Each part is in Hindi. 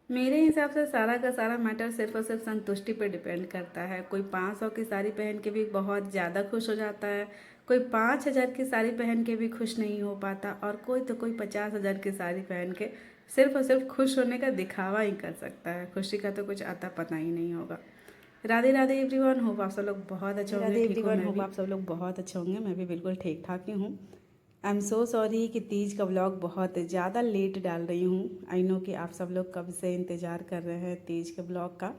मेरे हिसाब से सारा का सारा मैटर सिर्फ और सिर्फ संतुष्टि पे डिपेंड करता है। कोई 500 की साड़ी पहन के भी बहुत ज़्यादा खुश हो जाता है, कोई 5,000 की साड़ी पहन के भी खुश नहीं हो पाता, और कोई 50,000 की साड़ी पहन के सिर्फ और सिर्फ खुश होने का दिखावा ही कर सकता है। खुशी का तो कुछ आता पता ही नहीं होगा। राधे राधे एवरीवन, होप आप सब लोग बहुत अच्छे होंगे, ठीक हो। मैं भी आप सब लोग बहुत अच्छे होंगे, मैं भी बिल्कुल ठीक ठाक ही हूँ। आई एम सो सॉरी कि तीज का व्लॉग बहुत ज़्यादा लेट डाल रही हूँ। आई नो कि आप सब लोग कब से इंतज़ार कर रहे हैं तीज के व्लॉग का।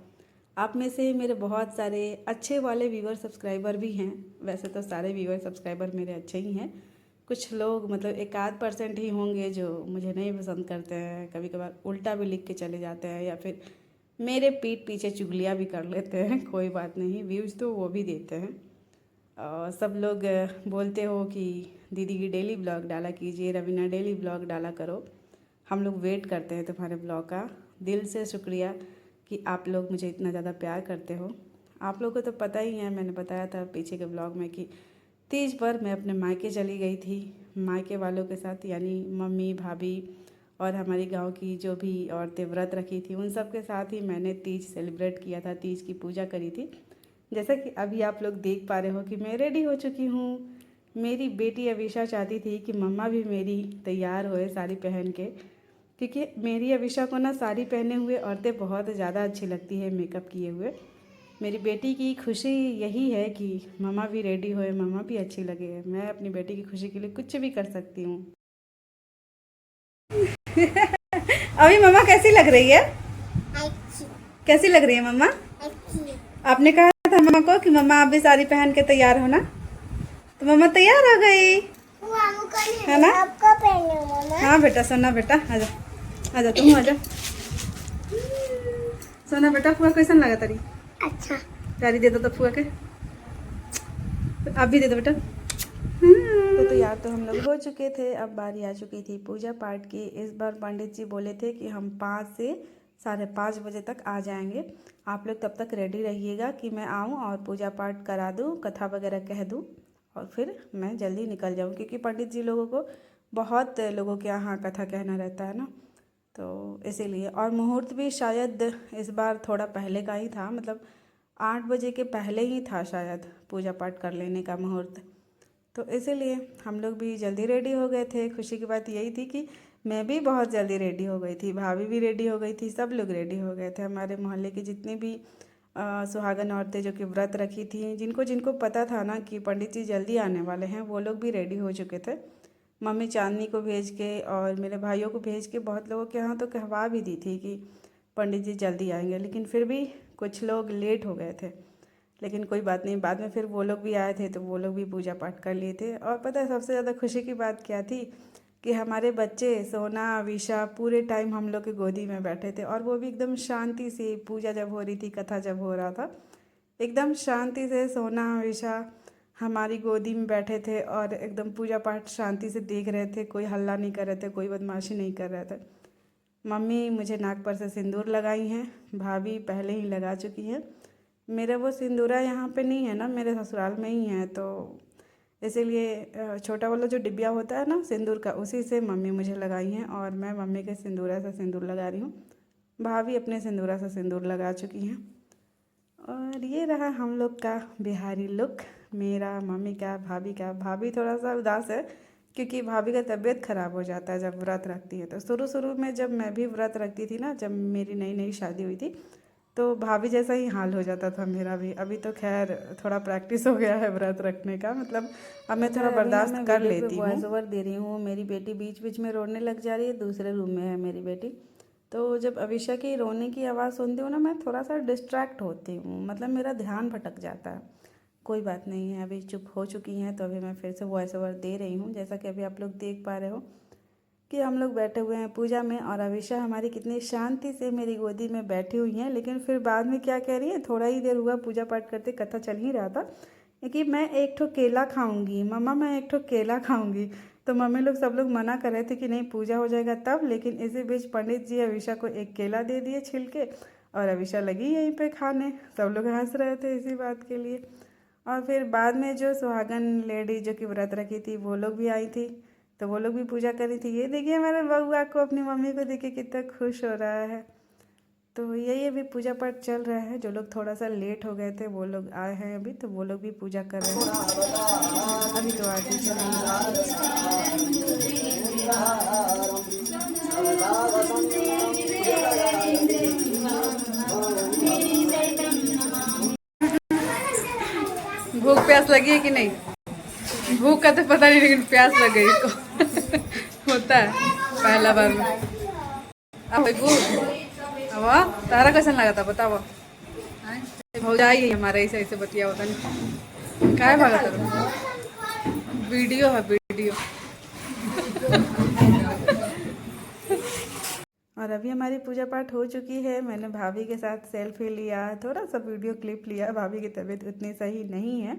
आप में से मेरे बहुत सारे अच्छे वाले व्यूअर सब्सक्राइबर भी हैं। वैसे तो सारे व्यूअर सब्सक्राइबर मेरे अच्छे ही हैं। कुछ लोग मतलब 1-8% ही होंगे जो मुझे नहीं पसंद करते हैं, कभी कभार उल्टा भी लिख के चले जाते हैं, या फिर मेरे पीठ पीछे चुगलियाँ भी कर लेते हैं। कोई बात नहीं, व्यूज़ तो वो भी देते हैं। सब लोग बोलते हो कि दीदी की डेली ब्लॉग डाला कीजिए, रवीना डेली ब्लॉग डाला करो। हम लोग वेट करते हैं तुम्हारे ब्लॉग का। दिल से शुक्रिया कि आप लोग मुझे इतना ज़्यादा प्यार करते हो। आप लोग को तो पता ही है, मैंने बताया था पीछे के ब्लॉग में कि तीज पर मैं अपने मायके चली गई थी। मायके वालों के साथ, यानी मम्मी, भाभी और हमारी गांव की जो भी औरतें व्रत रखी थी, उन सब के साथ ही मैंने तीज सेलिब्रेट किया था, तीज की पूजा करी थी। जैसा कि अभी आप लोग देख पा रहे हो कि मैं रेडी हो चुकी हूँ। मेरी बेटी अविशा चाहती थी कि मम्मा भी मेरी तैयार होए साड़ी पहन के, क्योंकि मेरी अविशा को ना साड़ी पहने हुए औरतें बहुत ज़्यादा अच्छी लगती है, मेकअप किए हुए। मेरी बेटी की खुशी यही है कि मम्मा भी रेडी होए, मम्मा भी अच्छी लगे। मैं अपनी बेटी की खुशी के लिए कुछ भी कर सकती हूँ। अभी मम्मा कैसी लग रही है? अच्छी। कैसी लग रही है मम्मा? अच्छी। आपने कहा था मम्मा को कि मम्मा आप भी साड़ी पहन के तैयार हो ना, तो मम्मा तैयार हो गई है ना? आपका पहने मम्मा। हाँ बेटा, सोना बेटा, आजा आजा, तुम आजा। सोना बेटा, फुआ कैसन लगा तारी? अच्छा। तारी दे दो तो फुआ के, तो आप भी दे दो बेटा। तो यार, तो हम लोग हो चुके थे, अब बारी आ चुकी थी पूजा पाठ की। इस बार पंडित जी बोले थे कि हम 5 से 5:30 बजे तक आ जाएंगे। आप लोग तब तक रेडी रहिएगा कि मैं आऊँ और पूजा पाठ करा दूँ, कथा वगैरह कह दूँ, और फिर मैं जल्दी निकल जाऊँ, क्योंकि पंडित जी लोगों को बहुत लोगों के यहाँ कथा कहना रहता है ना, तो इसीलिए। और मुहूर्त भी शायद इस बार थोड़ा पहले का ही था, मतलब 8 बजे के पहले ही था शायद पूजा पाठ कर लेने का मुहूर्त। तो इसीलिए हम लोग भी जल्दी रेडी हो गए थे। खुशी की बात यही थी कि मैं भी बहुत जल्दी रेडी हो गई थी, भाभी भी रेडी हो गई थी, सब लोग रेडी हो गए थे। हमारे मोहल्ले की जितनी भी सुहागन औरतें जो कि व्रत रखी थी, जिनको जिनको पता था ना कि पंडित जी जल्दी आने वाले हैं, वो लोग भी रेडी हो चुके थे। मम्मी चांदनी को भेज के और मेरे भाइयों को भेज के बहुत लोगों के यहाँ तो कहवा भी दी थी कि पंडित जी जल्दी आएंगे, लेकिन फिर भी कुछ लोग लेट हो गए थे। लेकिन कोई बात नहीं, बाद में फिर वो लोग भी आए थे तो वो लोग भी पूजा पाठ कर लिए थे। और पता है सबसे ज़्यादा खुशी की बात क्या थी कि हमारे बच्चे सोना, विशा पूरे टाइम हम लोग की गोदी में बैठे थे, और वो भी एकदम शांति से। पूजा जब हो रही थी, कथा जब हो रहा था, एकदम शांति से सोना, विशा हमारी गोदी में बैठे थे और एकदम पूजा पाठ शांति से देख रहे थे। कोई हल्ला नहीं कर रहे थे, कोई बदमाशी नहीं कर रहे थे। मम्मी मुझे नाक पर से सिंदूर लगाई हैं, भाभी पहले ही लगा चुकी हैं। मेरा वो सिंदूरा यहाँ पे नहीं है ना, मेरे ससुराल में ही है, तो इसीलिए छोटा वाला जो डिब्बिया होता है ना सिंदूर का, उसी से मम्मी मुझे लगाई हैं, और मैं मम्मी के सिंदूरा से सिंदूर लगा रही हूँ। भाभी अपने सिंदूरा से सिंदूर लगा चुकी हैं। और ये रहा हम लोग का बिहारी लुक, मेरा, मम्मी का, भाभी का। भाभी थोड़ा सा उदास है क्योंकि भाभी का तबीयत ख़राब हो जाता है जब व्रत रखती है। तो शुरू शुरू में जब मैं भी व्रत रखती थी ना, जब मेरी नई नई शादी हुई थी, तो भाभी जैसा ही हाल हो जाता था मेरा भी। अभी तो खैर थोड़ा प्रैक्टिस हो गया है व्रत रखने का, मतलब अब मैं थोड़ा बर्दाश्त कर लेती हूँ। वॉइस ओवर दे रही हूँ, मेरी बेटी बीच बीच में रोने लग जा रही है, दूसरे रूम में है मेरी बेटी। तो जब अविशा की रोने की आवाज़ सुनती हूँ ना, मैं थोड़ा सा डिस्ट्रैक्ट होती हूँ, मतलब मेरा ध्यान भटक जाता है। कोई बात नहीं है, अभी चुप हो चुकी हैं तो अभी मैं फिर से वॉइस ओवर दे रही हूँ। जैसा कि अभी आप लोग देख पा रहे हो कि हम लोग बैठे हुए हैं पूजा में, और अविशा हमारी कितनी शांति से मेरी गोदी में बैठी हुई हैं। लेकिन फिर बाद में क्या कह रही है, थोड़ा ही देर हुआ पूजा पाठ करते, कथा चल ही रहा था कि मैं एक ठो केला खाऊंगी मम्मा, मैं एक ठो केला खाऊंगी। तो मम्मी लोग सब लोग मना कर रहे थे कि नहीं पूजा हो जाएगा तब, लेकिन इसी बीच पंडित जी अविशा को एक केला दे दिए छिल के, और अविशा लगी यहीं पे खाने। सब लोग हंस रहे थे इसी बात के लिए। और फिर बाद में जो सुहागन लेडी जो कि व्रत रखी थी, वो लोग भी आई थी, तो वो लोग भी पूजा करी थी। ये देखिए मेरे बउआ को, अपनी मम्मी को देखिए कितना खुश हो रहा है। तो यही अभी पूजा पाठ चल रहा है। जो लोग थोड़ा सा लेट हो गए थे वो लोग आए हैं अभी, तो वो लोग भी पूजा कर रहे हैं। अभी तो आरती चल रही है। भूख प्यास लगी है कि नहीं? भूख का तो पता नहीं, लेकिन प्यास लग गई इसको। होता है पहला बार में। अब तारा कैसा लगा था बताओ। भौजाई है हमारा, ऐसे ऐसे बतिया होता नहीं क्या भागा था। वीडियो है वीडियो। और अभी हमारी पूजा पाठ हो चुकी है। मैंने भाभी के साथ सेल्फी लिया, थोड़ा सा वीडियो क्लिप लिया। भाभी की तबीयत उतनी सही नहीं है,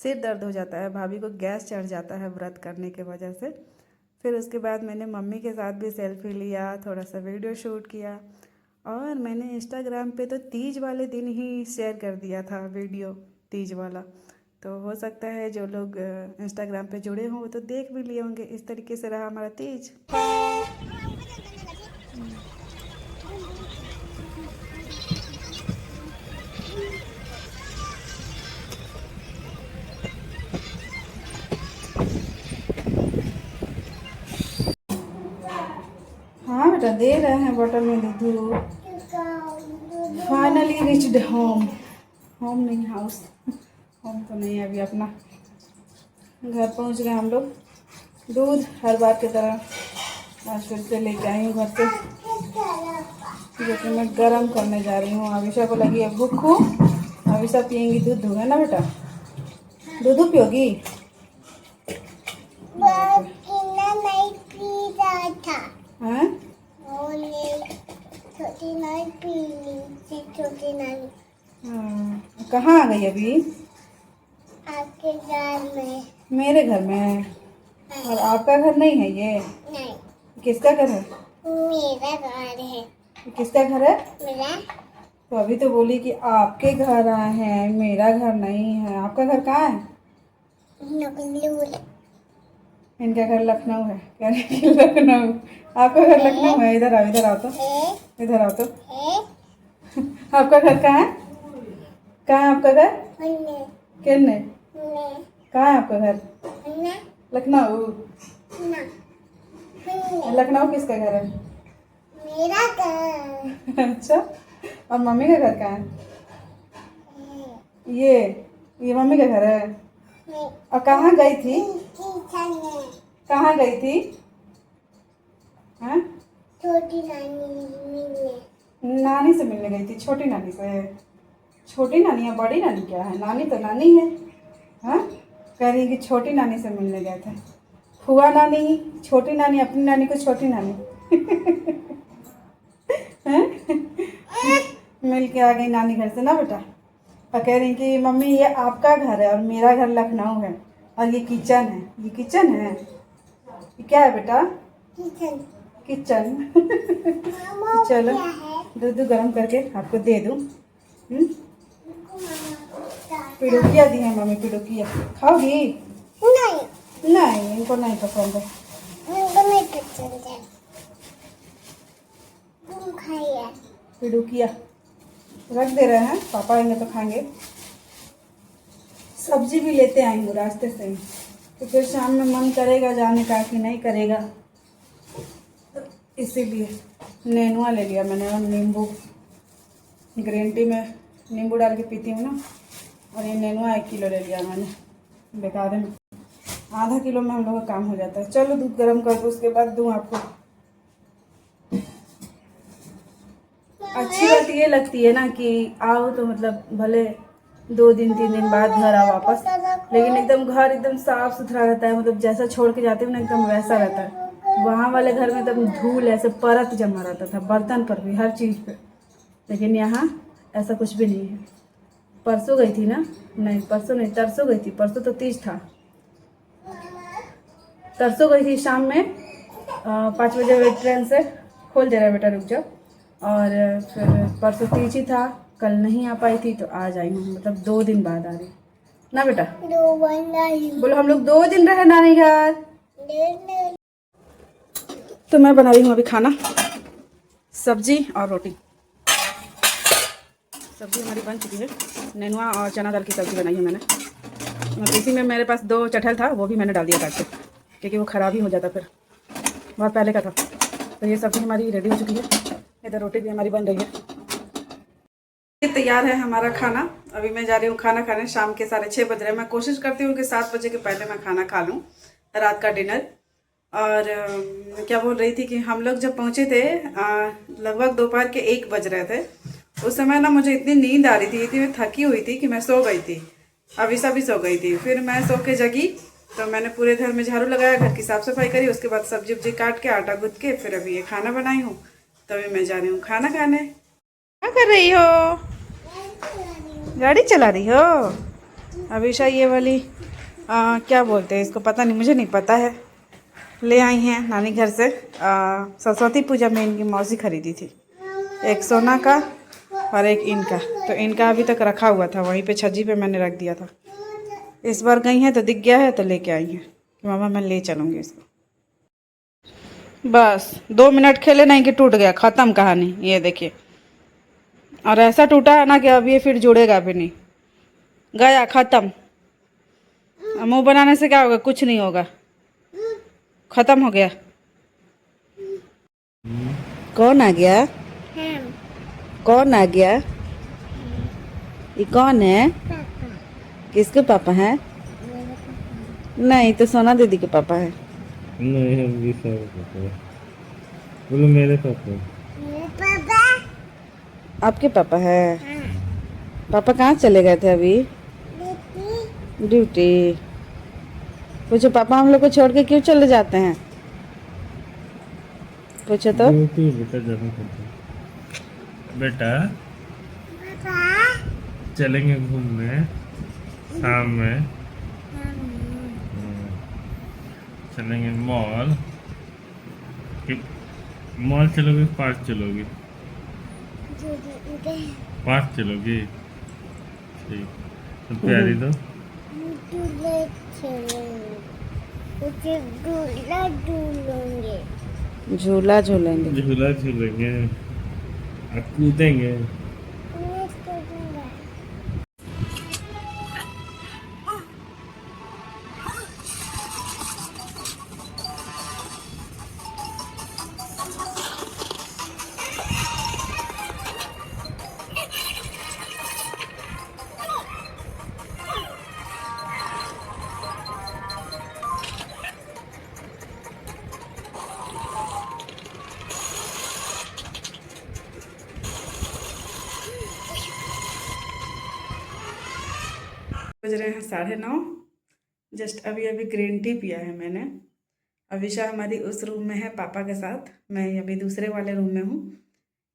सिर दर्द हो जाता है, भाभी को गैस चढ़ जाता है व्रत करने के वजह से। फिर उसके बाद मैंने मम्मी के साथ भी सेल्फी लिया, थोड़ा सा वीडियो शूट किया। और मैंने इंस्टाग्राम पे तो तीज वाले दिन ही शेयर कर दिया था वीडियो, तीज वाला। तो हो सकता है जो लोग इंस्टाग्राम पे जुड़े हों वो तो देख भी लिए होंगे। इस तरीके से रहा हमारा तीज। हाँ बेटा, दे रहे हैं बॉटल में दूध। Finally reached home. होम नहीं, हाउस। होम तो नहीं है अभी, अपना घर पहुंच गए हम लोग। दूध हर बार की तरह आज फिर से लेके आई हूँ घर से, जो कि मैं गर्म करने जा रही हूँ। आविशा को लगी है भूख। आविशा पियेंगी दूध, है ना बेटा? दूध पियोगी? नहीं पी रहा था। हाँ? छोटी नानी पी ली, छोटी नानी। कहाँ आ गई अभी? आपके घर में। मेरे घर में? और आपका घर नहीं है ये? नहीं। किसका घर है? मेरा घर है। किसका घर है? मेरा। तो अभी तो बोली कि आपके घर आए हैं, मेरा घर नहीं है। आपका घर कहाँ है? इनका घर लखनऊ है। कह रहे कि लखनऊ। आपका घर लखनऊ है? इधर आओ, इधर आओ तो, इधर आओ तो। आपका घर कहाँ है? कहाँ है आपका घर? किन्ने? कहाँ है आपका घर? लखनऊ। लखनऊ किसका घर है? मेरा घर। अच्छा, और मम्मी का घर कहाँ है? ये मम्मी का घर है। और कहाँ गई थी? कहाँ गई थी? हाँ? छोटी नानी मिलने। नानी से मिलने गई थी? छोटी नानी से? छोटी नानी या बड़ी नानी क्या है? नानी तो नानी है। हाँ, कह रही कि छोटी नानी से मिलने गए थे। फुआ नानी, छोटी नानी, अपनी नानी को छोटी नानी। मिल के आ गई नानी घर से ना बेटा। और कह रही कि मम्मी ये आपका घर है और मेरा घर लखनऊ है, और ये किचन है। ये किचन है? ये क्या है बेटा? किचन। किचन। चलो दूध गर्म करके आपको दे दूँ। पिड़ुकिया दी है मम्मी, पिड़ुकिया खाओगी? नहीं, नहीं इनको नहीं पसंद है। इनको नहीं पसंद है। तुम खाइए। पिड़ुकिया रख दे रहे हैं, पापा आएंगे तो खाएंगे। सब्जी भी लेते आएंगे रास्ते से ही, तो फिर शाम में मन करेगा जाने का कि नहीं करेगा, इसीलिए नेनुआ ले लिया मैंने। और नींबू, ग्रीन टी में नींबू डाल के पीती हूँ ना। और ये नेनुआ 1 किलो ले लिया मैंने। बेकार है, आधा किलो में हम लोग का काम हो जाता है। चलो दूध गर्म कर दो, उसके बाद दूँ आपको। अच्छी बात ये लगती है ना कि आओ तो मतलब भले 2 दिन 3 दिन बाद घर आओ वापस, लेकिन एकदम घर एकदम साफ सुथरा रहता है। मतलब जैसा छोड़ के जाते हो ना एकदम वैसा रहता है। वहाँ वाले घर में एकदम धूल ऐसे परत जमा रहता था, बर्तन पर भी, हर चीज़ पे। लेकिन यहाँ ऐसा कुछ भी नहीं है। परसों गई थी ना, नहीं परसों नहीं, तरसों गई थी। परसों तो तीज था। तरसों गई थी शाम में 5 बजे ट्रेन से। खोल दे रहा है बेटा, रुक जाओ। और फिर परसों तीज ही था, कल नहीं आ पाई थी, तो आज आई हूँ। मतलब 2 दिन बाद आ रही ना बेटा। बोलो हम लोग 2 दिन रहे नानी घर। तो मैं बना रही हूँ अभी खाना, सब्जी और रोटी। सब्ज़ी हमारी बन चुकी है। नेनुआ और चना दाल की सब्ज़ी बनाई है मैंने। और इसी में मेरे पास 2 कटहल था, वो भी मैंने डाल दिया काट के, क्योंकि वो ख़राब ही हो जाता फिर, बहुत पहले का था। तो ये सब्ज़ी हमारी रेडी हो चुकी है। इधर रोटी भी हमारी बन रही है। ये तैयार है हमारा खाना। अभी मैं जा रही हूँ खाना खाने। शाम के 6:30 बज रहे हैं। मैं कोशिश करती हूँ कि 7 बजे के पहले मैं खाना खा लूँ, रात का डिनर। और क्या बोल रही थी कि हम लोग जब पहुँचे थे लगभग दोपहर के 1 बज रहे थे। उस समय ना मुझे इतनी नींद आ रही थी, इतनी मैं थकी हुई थी कि मैं सो गई थी। अविशा भी सो गई थी। फिर मैं सो के जगी तो मैंने पूरे घर में झाड़ू लगाया, घर की साफ़ सफाई करी, उसके बाद सब्जी उब्जी काट के आटा गूँथ के फिर अभी ये खाना बनाई हूँ। तो अभी मैं जा रही हूँ खाना खाने। क्या कर रही हो? गाड़ी चला रही हो? अविशा ये वाली क्या बोलते हैं इसको, पता नहीं, मुझे नहीं पता है, ले आई हैं नानी घर से। सरस्वती पूजा में इनकी मौसी खरीदी थी। एक सोना का और एक इनका। तो इनका अभी तक रखा हुआ था वहीं पे, छज्जी पे मैंने रख दिया था। इस बार गई हैं तो दिख गया है तो लेके आई हैं कि मामा मैं ले चलूँगी इसको। बस 2 मिनट खेले नहीं कि टूट गया, ख़त्म कहानी। ये देखिए, और ऐसा टूटा है ना कि अब ये फिर जुड़ेगा भी नहीं। गया, ख़त्म। मुंह बनाने से क्या होगा? कुछ नहीं होगा, ख़त्म हो गया। कौन आ गया? कौन आ गया? ये कौन है? किसके पापा हैं? नहीं तो सोना दीदी के पापा है। नहीं, हम भी सारे पापा है। बोलो मेरे पापा। आपके पापा है? पापा कहाँ चले गए थे अभी? ड्यूटी। पूछो पापा हम लोग को छोड़ के क्यों चले जाते हैं? पूछो तो। ड्यूटी बेटा जाना पड़ता है। बेटा चलेंगे घूमने शाम में। चलेंगे मॉल। मॉल चलोगी, पार्क चलोगी? पार्क चलोगी? ठीक। तो प्यारी दो। झूला झूलेंगे। झूला झूलेंगे और कूदेंगे। बज रहे हैं 9:30। जस्ट अभी अभी ग्रीन टी पिया है मैंने। अविशा हमारी उस रूम में है पापा के साथ, मैं अभी दूसरे वाले रूम में हूँ,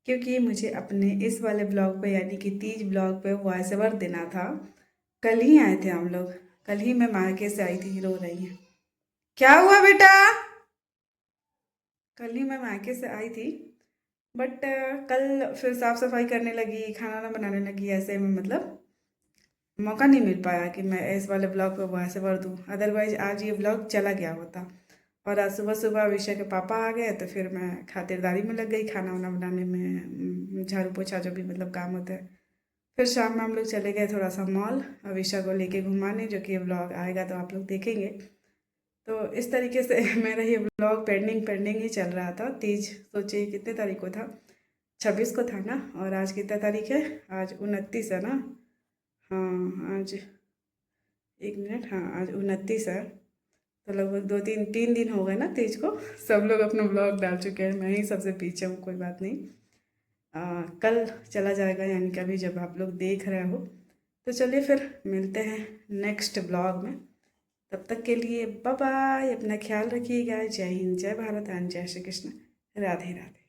क्योंकि मुझे अपने इस वाले ब्लॉग पे यानी कि तीज ब्लॉग पे वॉइस ओवर देना था। कल ही आए थे हम लोग, कल ही मैं मायके से आई थी। रो रही है। क्या हुआ बेटा? कल ही मैं मायके से आई थी, बट कल फिर साफ़ सफाई करने लगी, खाना ना बनाने लगी, ऐसे में मतलब मौका नहीं मिल पाया कि मैं इस वाले ब्लॉग पे वहाँ से भर दूँ। अदरवाइज आज ये ब्लॉग चला गया होता। और आज सुबह सुबह विषय के पापा आ गए तो फिर मैं खातिरदारी में लग गई, खाना वाना बनाने में, झाड़ू पोछा जो भी मतलब काम होता है। फिर शाम में हम लोग चले गए थोड़ा सा मॉल, अविशा को लेके घुमाने, जो कि ये ब्लॉग आएगा तो आप लोग देखेंगे। तो इस तरीके से मेरा ये ब्लॉग पेंडिंग ही चल रहा था। तीज सोचिए कितने तारीख को था? 26 को था ना। और आज कितना तारीख है? आज 29 है ना। हाँ आज 1 मिनट, हाँ आज 29 है। तो लगभग 2-3 दिन हो गए ना तीज को। सब लोग अपना ब्लॉग डाल चुके हैं, मैं ही सबसे पीछे हूँ। कोई बात नहीं, कल चला जाएगा, यानी कि अभी जब आप लोग देख रहे हो। तो चलिए फिर मिलते हैं नेक्स्ट ब्लॉग में। तब तक के लिए बाय बाय, अपना ख्याल रखिएगा। जय हिंद, जय भारत एंड जय श्री कृष्ण। राधे राधे।